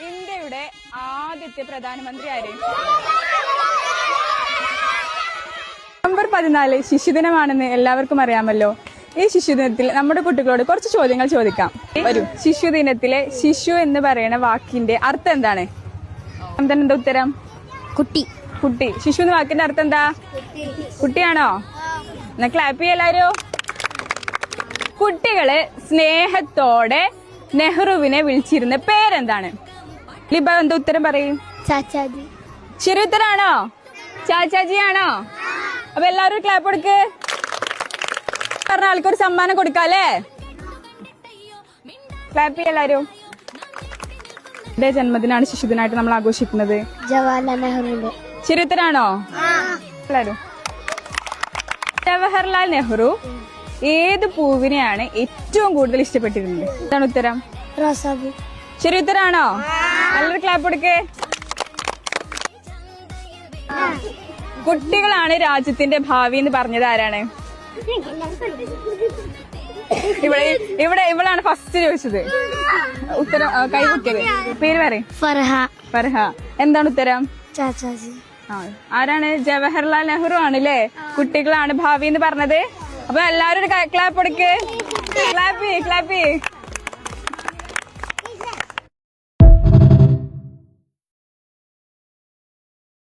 ഇന്ത്യയുടെ ആദ്യത്തെ പ്രധാനമന്ത്രി ആര്? നവംബർ 14 ശിശുദിനമാണെന്ന് എല്ലാവർക്കും അറിയാമല്ലോ. ഈ ശിശുദിനത്തിൽ നമ്മുടെ കുട്ടികളോട് കുറച്ച് ചോദ്യങ്ങൾ ചോദിക്കാം. വരൂ. ശിശുദിനത്തിലെ ശിശു എന്ന് പറയുന്ന വാക്കിന്റെ അർത്ഥം എന്താണ്? എന്താ ഉത്തരം? കുട്ടി. കുട്ടി. ശിശു എന്ന വാക്കിന്റെ അർത്ഥം എന്താ? കുട്ടിയാണോ? എന്നാ ക്ലാപ്പ് ചെയ്യല്ലാരോ. കുട്ടികളെ സ്നേഹത്തോടെ നെഹ്റുവിനെ വിളിച്ചിരുന്ന പേരെന്താണ്? ലിബ എന്താ ഉത്തരം പറയും? ചാച്ചാജി. ശരി ഉത്തരാണോ? ചാച്ചാജിയാണോ? അപ്പൊ എല്ലാവരും ക്ലാപ്പ് കൊടുക്ക്. പറഞ്ഞ ആൾക്കൊരു സമ്മാനം കൊടുക്കാല്ലേ? ക്ലാപ്പ് ചെയ്യല്ലാരും. എന്റെ ജന്മദിനാണ് ശിശുദിനായിട്ട് നമ്മൾ ആഘോഷിക്കുന്നത്. ജവഹർലാൽ നെഹ്റുവിന്റെ. ശരി ഉത്തരാണോ? എല്ലാരും. ജവഹർലാൽ നെഹ്റു ഏത് പൂവിനെയാണ് ഏറ്റവും കൂടുതൽ ഇഷ്ടപ്പെട്ടിരുന്നത്? എന്താണ് ഉത്തരം? റോസാപ്പൂ. ശരി ഉത്തരാണോ? നല്ലൊരു ക്ലാപ്പ് കൊടുക്കേ. കുട്ടികളാണ് രാജ്യത്തിന്റെ ഭാവി എന്ന് പറഞ്ഞത് ആരാണ്? ഇവളാണ് ഫസ്റ്റ് ചോദിച്ചത്. ഉത്തരം കൈകുട്ടിയത്. പേര് പറയും. ഫർഹ. ഫർഹ. എന്താണ് ഉത്തരം? ചാച്ചാജി. ആരാണ്? ജവഹർലാൽ നെഹ്റു ആണല്ലേ കുട്ടികളാണ് ഭാവി എന്ന് പറഞ്ഞത്. അപ്പൊ എല്ലാവരും ക്ലാപ്പ് കൊടുക്ക്. ക്ലാപ്പ്.